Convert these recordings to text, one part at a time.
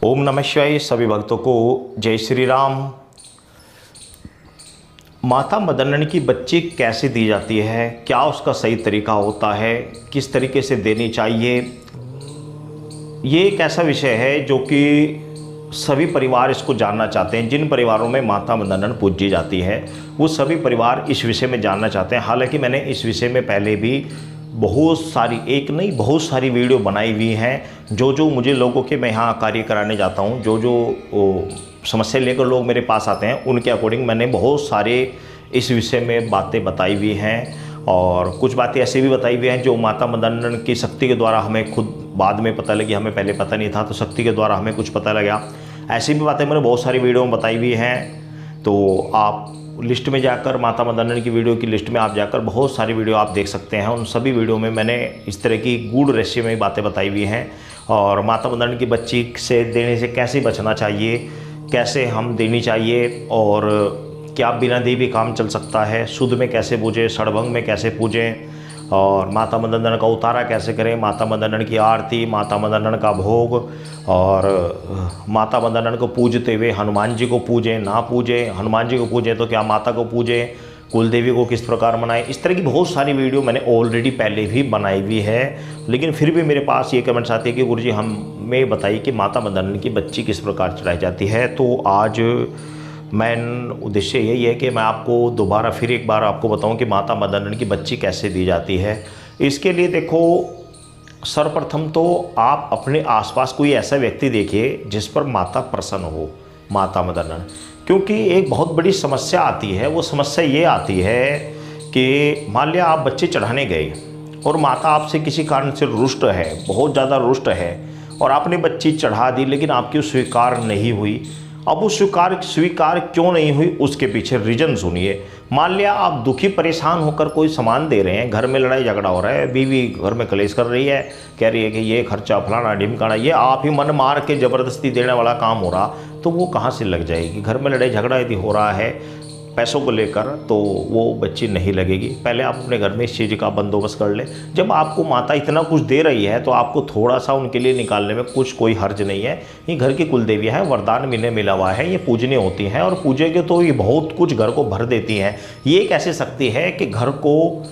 ओम नमः शिवाय। सभी भक्तों को जय श्री राम। माता मदनन की बच्ची कैसे दी जाती है, क्या उसका सही तरीका होता है, किस तरीके से देनी चाहिए, ये एक ऐसा विषय है जो कि सभी परिवार इसको जानना चाहते हैं। जिन परिवारों में माता मदनन पूजी जाती है वो सभी परिवार इस विषय में जानना चाहते हैं। हालांकि मैंने इस विषय में पहले भी बहुत सारी, एक नहीं बहुत सारी वीडियो बनाई हुई हैं। जो मुझे लोगों के मैं यहाँ कार्य कराने जाता हूँ, जो समस्या लेकर लोग मेरे पास आते हैं, उनके अकॉर्डिंग मैंने बहुत सारे इस विषय में बातें बताई हुई हैं। और कुछ बातें ऐसी भी बताई हुई हैं जो माता मदनन की शक्ति के द्वारा हमें खुद बाद में पता लगी, हमें पहले पता नहीं था, तो शक्ति के द्वारा हमें कुछ पता लगा। ऐसी भी बातें मैंने बहुत सारी वीडियो में बताई हुई हैं। तो आप लिस्ट में जाकर, माता मदनन की वीडियो की लिस्ट में आप जाकर बहुत सारी वीडियो आप देख सकते हैं। उन सभी वीडियो में मैंने इस तरह की गूढ़ रहस्यमयी बातें बताई हुई हैं। और माता मदनन की बच्ची से देने से कैसे बचना चाहिए, कैसे हम देनी चाहिए, और क्या बिना दिए भी काम चल सकता है, शुद्ध में कैसे पूजें, षड़भंग में कैसे पूजें, और माता मदनन का उतारा कैसे करें, माता मदनन की आरती, माता मदनन का भोग, और माता मदनन को पूजते हुए हनुमान जी को पूजें ना पूजें, हनुमान जी को पूजें तो क्या माता को पूजें, कुल देवी को किस प्रकार मनाएं। इस तरह की बहुत सारी वीडियो मैंने ऑलरेडी पहले भी बनाई हुई है। लेकिन फिर भी मेरे पास ये कमेंट्स आते हैं कि गुरुजी हमें बताइए कि माता मदनन की बच्ची किस प्रकार चढ़ाई जाती है। तो आज मेन उद्देश्य यही है कि मैं आपको दोबारा फिर एक बार आपको बताऊं कि माता मदनन की बच्ची कैसे दी जाती है। इसके लिए देखो, सर्वप्रथम तो आप अपने आसपास कोई ऐसा व्यक्ति देखिए जिस पर माता प्रसन्न हो, माता मदनन। क्योंकि एक बहुत बड़ी समस्या आती है, वो समस्या ये आती है कि मान लिया आप बच्चे चढ़ाने गए और माता आपसे किसी कारण से रुष्ट है, बहुत ज़्यादा रुष्ट है, और आपने बच्ची चढ़ा दी लेकिन आपकी स्वीकार नहीं हुई। अब वो स्वीकार क्यों नहीं हुई, उसके पीछे रीजन सुनिए। मान लिया आप दुखी परेशान होकर कोई सामान दे रहे हैं, घर में लड़ाई झगड़ा हो रहा है, बीवी घर में कलेश कर रही है, कह रही है कि ये खर्चा फलाना ढिमकाना, ये आप ही मन मार के ज़बरदस्ती देने वाला काम हो रहा, तो वो कहाँ से लग जाएगी। घर में लड़ाई झगड़ा यदि हो रहा है पैसों को लेकर, तो वो बच्ची नहीं लगेगी। पहले आप अपने घर में इस चीज़ का बंदोबस्त कर लें। जब आपको माता इतना कुछ दे रही है तो आपको थोड़ा सा उनके लिए निकालने में कोई हर्ज नहीं है। ये घर की कुल देवी है, वरदान मिला हुआ है, ये पूजनीय होती हैं, और पूजेंगे तो ये बहुत कुछ घर को भर देती हैं। ये एक ऐसी शक्ति है कि घर को,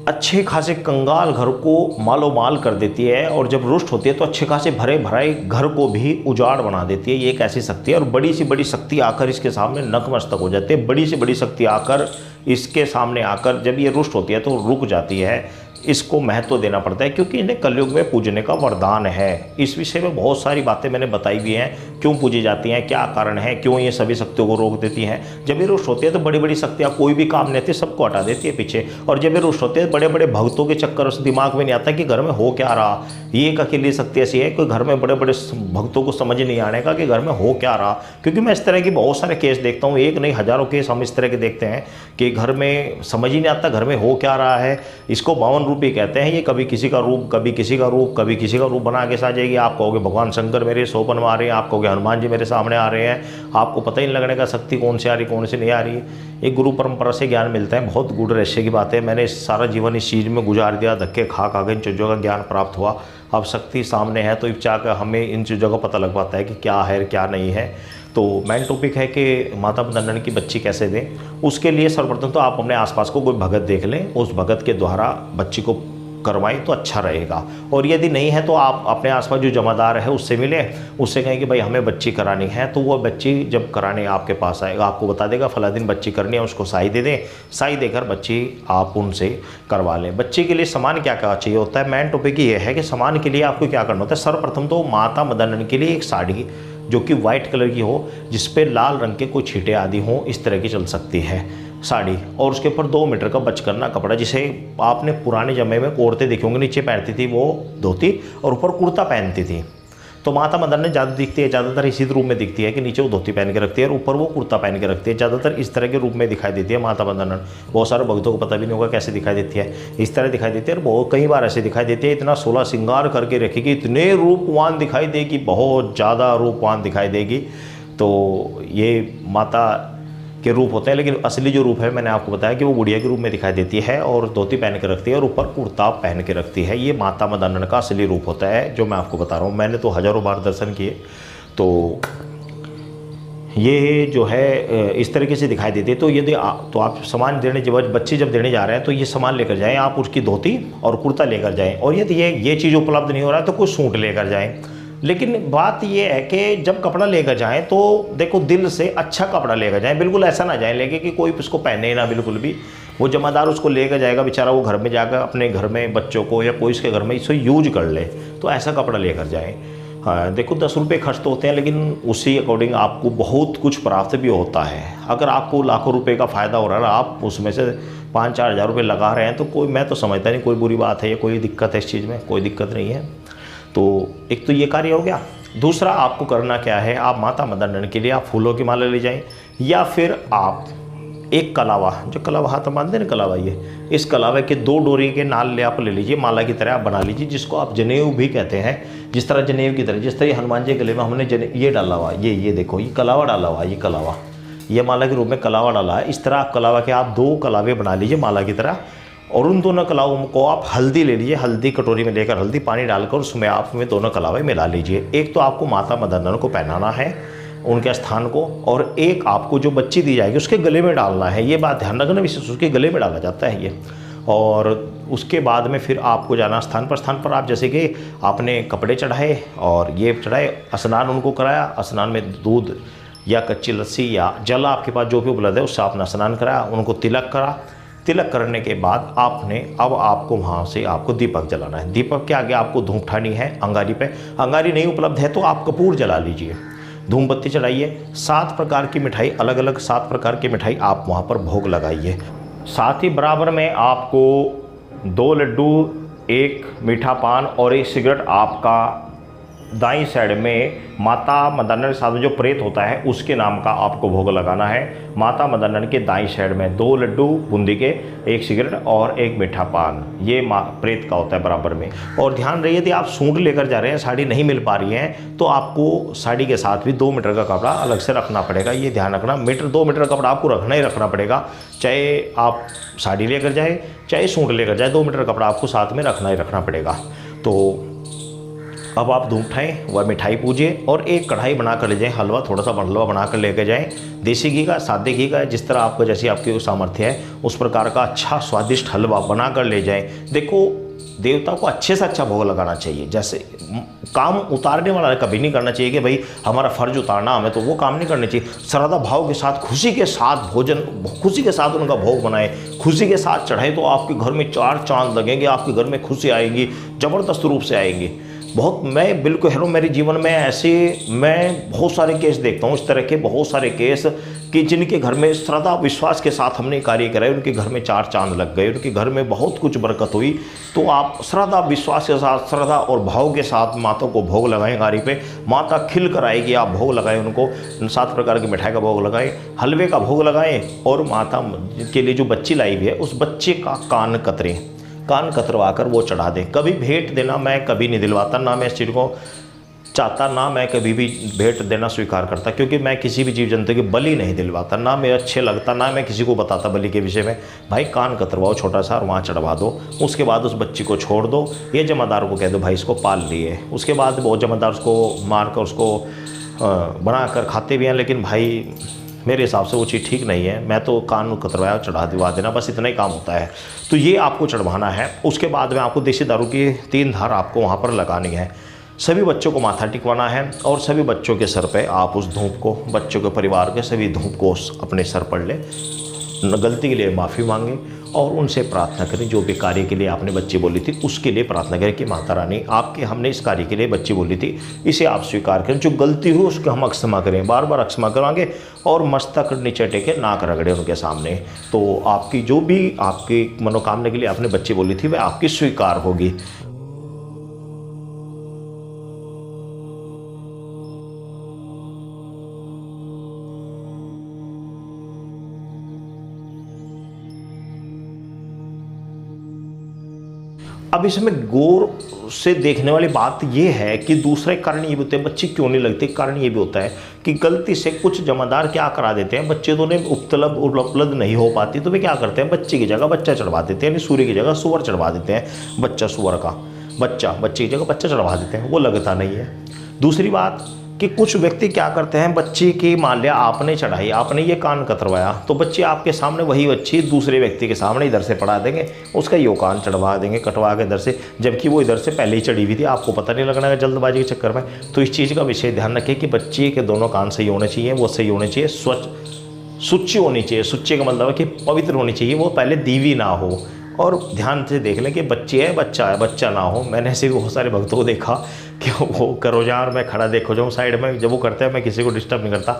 अच्छे खासे कंगाल घर को मालो माल कर देती है, और जब रुष्ट होती है तो अच्छे खासे भरे भराए घर को भी उजाड़ बना देती है। ये एक ऐसी शक्ति है, और बड़ी से बड़ी शक्ति आकर इसके सामने नतमस्तक हो जाती है। बड़ी से बड़ी शक्ति आकर इसके सामने आकर जब ये रुष्ट होती है तो रुक जाती है। इसको महत्व देना पड़ता है क्योंकि इन्हें कलयुग में पूजने का वरदान है। इस विषय में बहुत सारी बातें मैंने बताई हुई हैं, क्यों पूजी जाती हैं, क्या कारण है, क्यों ये सभी शक्तियों को रोक देती हैं। जब ये रुष्ट होती है तो बड़ी बड़ी शक्तियाँ कोई भी काम नहीं आती, सबको हटा देती है पीछे। और जब ये रुष्ट होती है, बड़े बड़े भक्तों के चक्कर उस दिमाग में नहीं आता कि घर में हो क्या रहा। ये एक अकेली शक्ति ऐसी है कि घर में बड़े बड़े भक्तों को समझ नहीं आने का कि घर में हो क्या रहा। क्योंकि मैं इस तरह की बहुत सारे केस देखता हूँ, एक नहीं हज़ारों केस हम इस तरह के देखते हैं कि घर में समझ ही नहीं आता घर में हो क्या रहा है। इसको 52 रूपी कहते हैं। ये कभी किसी का रूप, कभी किसी का रूप, कभी किसी का रूप बना के आ जाएगी। आप कहोगे भगवान शंकर मेरे सोपन में आ रहे हैं, आप कहोगे हनुमान जी मेरे सामने आ रहे हैं। आपको पता ही नहीं लगने का शक्ति कौन से आ रही कौन से नहीं आ रही है। एक गुरु परंपरा से ज्ञान मिलता है, बहुत गूढ़ रहस्य की बात है। मैंने सारा जीवन इस चीज़ में गुजार दिया, धक्के खा के इन चीज़ों का ज्ञान प्राप्त हुआ। अब शक्ति सामने है तो इच्छा का हमें इन चीज़ों का पता लग पाता है कि क्या है क्या नहीं है। तो मेन टॉपिक है कि माता मदनन की बच्ची कैसे दें। उसके लिए सर्वप्रथम तो आप अपने आसपास को कोई भगत देख लें, उस भगत के द्वारा बच्ची को करवाएं तो अच्छा रहेगा। और यदि नहीं है तो आप अपने आसपास जो जमादार है उससे मिलें, उससे कहें कि भाई हमें बच्ची करानी है। तो वो बच्ची जब कराने आपके पास आएगा, आपको बता देगा फला दिन बच्ची करनी है, उसको साई दे दें। साई देकर बच्ची आप उनसे करवा लें। बच्चे के लिए सामान क्या क्या चाहिए होता है, मेन टॉपिक ये है कि सामान के लिए आपको क्या करना होता है। सर्वप्रथम तो माता मदनन के लिए एक साड़ी जो कि वाइट कलर की हो, जिस पे लाल रंग के कोई छींटे आदि हों, इस तरह की चल सकती है साड़ी। और उसके ऊपर 2 मीटर का बचकरना कपड़ा, जिसे आपने पुराने जमाने में औरतें देखी होंगी, नीचे पहनती थी वो धोती और ऊपर कुर्ता पहनती थी। तो माता मदनन ज़्यादा दिखती है, ज़्यादातर इसी रूप में दिखती है कि नीचे वो धोती पहन के रखती है और ऊपर वो कुर्ता पहन के रखती है। ज़्यादातर इस तरह के रूप में दिखाई देती है माता मदनन। बहुत सारे भक्तों को पता भी नहीं होगा कैसे दिखाई देती है, इस तरह दिखाई देती है। और बहुत कई बार ऐसे दिखाई देती है, इतना 16 श्रृंगार करके रखेगी, इतने रूपवान दिखाई देगी, बहुत ज़्यादा रूपवान दिखाई देगी। तो ये माता के रूप होते हैं, लेकिन असली जो रूप है मैंने आपको बताया कि वो बुढ़िया के रूप में दिखाई देती है और धोती पहन के रखती है और ऊपर कुर्ता पहन के रखती है। ये माता मदानन का असली रूप होता है जो मैं आपको बता रहा हूँ। मैंने तो हज़ारों बार दर्शन किए, तो ये जो है इस तरीके से दिखाई देती है। तो यदि तो आप सामान देने जब बच्चे जब देने जा रहे हैं तो ये सामान लेकर जाएं, आप उसकी धोती और कुर्ता लेकर जाएं, और यदि ये चीज़ उपलब्ध नहीं हो रहा है तो कुछ सूट लेकर जाएं। लेकिन बात ये है कि जब कपड़ा लेकर जाएं तो देखो दिल से अच्छा कपड़ा लेकर जाएं, बिल्कुल ऐसा ना जाएं लेके कि कोई उसको पहने ना, बिल्कुल भी। वो जमादार उसको लेकर जाएगा बेचारा, वो घर में जाकर अपने घर में बच्चों को या कोई इसके घर में इसको यूज कर ले, तो ऐसा कपड़ा लेकर जाएं। हाँ देखो 10 रुपये खर्च तो होते हैं, लेकिन उसी अकॉर्डिंग आपको बहुत कुछ प्राप्त भी होता है। अगर आपको लाखों रुपए का फ़ायदा हो रहा है, आप उसमें से 5-4 हज़ार रुपये लगा रहे हैं, तो कोई, मैं तो समझता नहीं कोई बुरी बात है या कोई दिक्कत है इस चीज़ में, कोई दिक्कत नहीं है। तो एक तो ये कार्य हो गया। दूसरा आपको करना क्या है, आप माता मदन के लिए आप फूलों की माला ले जाएं, या फिर आप एक कलावा, जो कलावा हाथ बांधते हैं ना कलावा, ये इस कलावे के 2 डोरी के नाल ले आप ले लीजिए, माला की तरह आप बना लीजिए, जिसको आप जनेऊ भी कहते हैं। जिस तरह जनेऊ की तरह, जिस तरह हनुमान जी के गले में हमने ये डाला हुआ, ये देखो, ये कलावा डाला हुआ, ये कलावा, ये माला के रूप में कलावा डाला है। इस तरह आप कलावा के आप 2 कलावे बना लीजिए माला की तरह, और उन दोनों कलावों को आप हल्दी ले लीजिए, हल्दी कटोरी में लेकर हल्दी पानी डालकर उसमें आप में दोनों कलावे मिला लीजिए। एक तो आपको माता मदन को पहनाना है उनके स्थान को, और एक आपको जो बच्ची दी जाएगी उसके गले में डालना है। ये बात ध्यान रखना, विशेष उसके गले में डाला जाता है ये। और उसके बाद में फिर आपको जाना स्थान पर आप जैसे कि आपने कपड़े चढ़ाए और ये चढ़ाए, स्नान उनको कराया, स्नान में दूध या कच्ची लस्सी या जल आपके पास जो भी उपलब्ध है उससे आपने स्नान कराया, उनको तिलक करा। तिलक करने के बाद अब आपको वहाँ से आपको दीपक जलाना है। दीपक के आगे आपको धूप ठानी है अंगारी पे। अंगारी नहीं उपलब्ध है तो आप कपूर जला लीजिए, धूमबत्ती चढ़ाइए। 7 प्रकार की मिठाई, अलग अलग 7 प्रकार की मिठाई आप वहाँ पर भोग लगाइए। साथ ही बराबर में आपको 2 लड्डू, 1 मीठा पान और 1 सिगरेट आपका दाईं साइड में माता मदन साथ में जो प्रेत होता है उसके नाम का आपको भोग लगाना है। माता मदन के दाईं साइड में 2 लड्डू बूंदी के, 1 सिगरेट और 1 मीठा पान, ये प्रेत का होता है बराबर में। और ध्यान रहिए यदि आप सूट लेकर जा रहे हैं, साड़ी नहीं मिल पा रही है, तो आपको साड़ी के साथ भी 2 मीटर का कपड़ा अलग से रखना पड़ेगा। ये ध्यान रखना, 2 मीटर का कपड़ा आपको रखना ही रखना पड़ेगा, चाहे आप साड़ी लेकर जाए चाहे सूट लेकर जाए, 2 मीटर कपड़ा आपको साथ में रखना ही रखना पड़ेगा। तो अब आप धूप उठाएँ, वह मिठाई पूजिए और एक कढ़ाई बना कर ले जाएँ, हलवा, थोड़ा सा हलवा बना कर लेकर जाएँ, देसी घी का, सादे घी का, जिस तरह आपको जैसी आपकी सामर्थ्य है उस प्रकार का अच्छा स्वादिष्ट हलवा बना कर ले जाएँ। देखो देवता को अच्छे से अच्छा भोग लगाना चाहिए। जैसे काम उतारने वाला कभी नहीं करना चाहिए कि भाई हमारा फर्ज उतारना हमें, तो वो काम नहीं करना चाहिए। श्रद्धा भाव के साथ, खुशी के साथ भोजन, खुशी के साथ उनका भोग बनाए, खुशी के साथ चढ़ाए, तो आपके घर में 4 चांद लगेंगे, आपके घर में खुशी आएगी, ज़बरदस्त रूप से आएंगी। बहुत, मैं बिल्कुल हैरान, मेरे जीवन में ऐसे मैं बहुत सारे केस देखता हूँ, इस तरह के बहुत सारे केस कि जिनके घर में श्रद्धा विश्वास के साथ हमने कार्य कराए, उनके घर में 4 चांद लग गए, उनके घर में बहुत कुछ बरकत हुई। तो आप श्रद्धा विश्वास के साथ, श्रद्धा और भाव के साथ माता को भोग लगाएं गारी पे, माता खिल कर आएगी, आप भोग लगाएं, उनको 7 प्रकार की मिठाई का भोग लगाएं, हलवे का भोग लगाएं, और माता के लिए जो बच्ची लाई हुई है उस बच्चे का कान कतरवा कर वो चढ़ा दें। कभी भेंट देना मैं कभी नहीं दिलवाता, ना मैं इस चीज़ को चाहता, ना मैं कभी भी भेंट देना स्वीकार करता, क्योंकि मैं किसी भी जीव जंतु की बलि नहीं दिलवाता, ना मैं अच्छे लगता, ना मैं किसी को बताता बलि के विषय में। भाई कान कतरवाओ छोटा सा और वहाँ चढ़वा दो, उसके बाद उस बच्ची को छोड़ दो, ये जमादार को कह दो भाई इसको पाल लिए। उसके बाद वो जमादार उसको मार कर उसको बना कर खाते भी हैं, लेकिन भाई मेरे हिसाब से वो चीज़ ठीक नहीं है। मैं तो कान कतरवाया चढ़ा दिवा देना, बस इतना ही काम होता है। तो ये आपको चढ़वाना है। उसके बाद में आपको देसी दारू की 3 धार आपको वहाँ पर लगानी है। सभी बच्चों को माथा टिकवाना है और सभी बच्चों के सर पे आप उस धूप को, बच्चों के परिवार के सभी धूप को अपने सर पर ले, गलती के लिए माफ़ी मांगे और उनसे प्रार्थना करें, जो भी कार्य के लिए आपने बच्ची बोली थी उसके लिए प्रार्थना करें कि माता रानी आपके, हमने इस कार्य के लिए बच्ची बोली थी, इसे आप स्वीकार करें, जो गलती हुई उसको हम अक्षमा करें, बार बार अक्षमा कराएंगे और मस्तक नीचे टेके नाक रगड़े उनके सामने। तो आपकी जो भी आपकी मनोकामना के लिए आपने बच्ची बोली थी वह आपकी स्वीकार होगी। अब इसमें गौर से देखने वाली बात ये है कि दूसरे कारण ये भी होते हैं बच्चे क्यों नहीं लगते। कारण ये भी होता है कि गलती से कुछ जमादार क्या करा देते हैं, बच्चे तो उन्हें उपलब्ध नहीं हो पाती तो वे क्या करते हैं, बच्चे की जगह बच्चा चढ़वा देते हैं, यानी सूर्य की जगह सुअर चढ़वा देते हैं। बच्चा सुअर का बच्चे की जगह बच्चा चढ़वा देते हैं, वो लगता नहीं है। दूसरी बात कि कुछ व्यक्ति क्या करते हैं, बच्ची की मान लिया आपने चढ़ाई, आपने ये कान कतरवाया, तो बच्चे आपके सामने वही बच्ची दूसरे व्यक्ति के सामने इधर से पढ़ा देंगे, उसका यो कान चढ़वा देंगे कटवा के इधर से, जबकि वो इधर से पहले ही चढ़ी हुई थी, आपको पता नहीं लगना है जल्दबाजी के चक्कर में। तो इस चीज़ का विशेष ध्यान रखें कि बच्चे के दोनों कान सही होने चाहिए, वो सही होने चाहिए, सुच्चे होनी चाहिए। सुच्चे का मतलब है कि पवित्र होनी चाहिए, वो पहले दीवी ना हो। और ध्यान से देख लें कि बच्चे है बच्चा ना हो। मैंने ऐसे भी बहुत सारे भक्तों को देखा कि वो करो जा और मैं खड़ा देखो जाऊँ साइड में, जब वो करते हैं मैं किसी को डिस्टर्ब नहीं करता।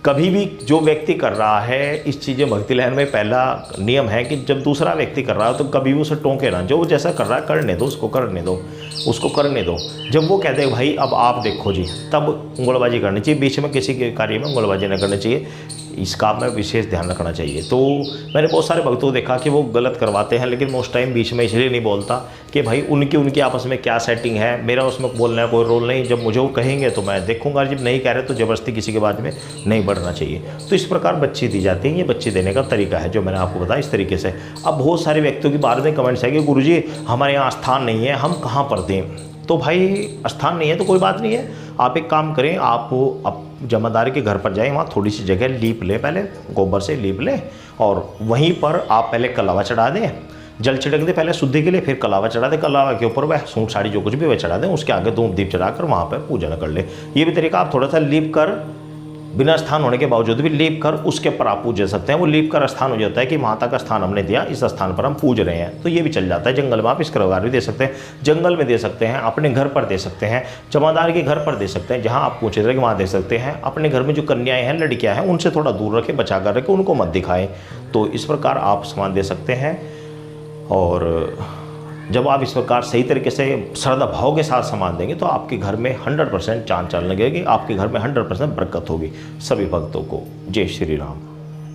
कभी भी जो व्यक्ति कर रहा है इस चीज़ें भक्ति लहर में पहला नियम है कि जब दूसरा व्यक्ति कर रहा है तो कभी भी उसे टोके ना, जो वो जैसा कर रहा है करने दो, उसको करने दो। जब वो कहते हैं भाई अब आप देखो जी, तब उंगलबाजी करनी चाहिए। बीच में किसी के कार्य में उंगलबाजी नहीं करनी चाहिए, इसका में विशेष ध्यान रखना चाहिए। तो मैंने बहुत सारे भक्तों को देखा कि वो गलत करवाते हैं, लेकिन मैं उस टाइम बीच में इसलिए नहीं बोलता कि भाई उनकी आपस में क्या सेटिंग है, मेरा उसमें बोलने का कोई रोल नहीं। जब मुझे वो कहेंगे तो मैं देखूंगा, जब नहीं कह रहे तो ज़बरदस्ती किसी के बाद में नहीं बढ़ना चाहिए। तो इस प्रकार बच्ची दी जाती है, ये बच्ची देने का तरीका है जो मैंने आपको बताया इस तरीके से। अब बहुत सारे व्यक्तियों की बाद में कमेंट्स है कि गुरुजी हमारे यहाँ स्थान नहीं है, हम कहाँ पर दें। तो भाई स्थान नहीं है तो कोई बात नहीं है, आप एक काम करें, आप जमादार के घर पर जाएं, वहाँ थोड़ी सी जगह लीप लें, पहले गोबर से लीप लें और वहीं पर आप पहले कलावा चढ़ा दें, जल छिड़क दें पहले शुद्धि के लिए, फिर कलावा चढ़ा दें। कलावा के ऊपर वह सूट साड़ी जो कुछ भी वह चढ़ा दें, उसके आगे धूप दीप चढ़ाकर वहाँ पर पूजन कर लें। ये भी तरीका, आप थोड़ा सा लीप कर, बिना स्थान होने के बावजूद भी लीप कर उसके पर आप पूज सकते हैं। वो लीप कर स्थान हो जाता है कि माता का स्थान हमने दिया, इस स्थान पर हम पूज रहे हैं, तो ये भी चल जाता है। जंगल में आप इस प्रकार भी दे सकते हैं, जंगल में दे सकते हैं, अपने घर पर दे सकते हैं, जमादार के घर पर दे सकते हैं, जहाँ आप पूछ रहे हैं वहाँ दे सकते हैं। अपने घर में जो कन्याएं हैं, लड़कियाँ हैं, उनसे थोड़ा दूर रखें, बचा कर रखें, उनको मत दिखाएं। तो इस प्रकार आप सामान दे सकते हैं। और जब आप इस प्रकार सही तरीके से श्रद्धा भाव के साथ सामान देंगे तो आपके घर में 100% चांद चलने लगेगी, आपके घर में 100% बरकत होगी। सभी भक्तों को जय श्री राम।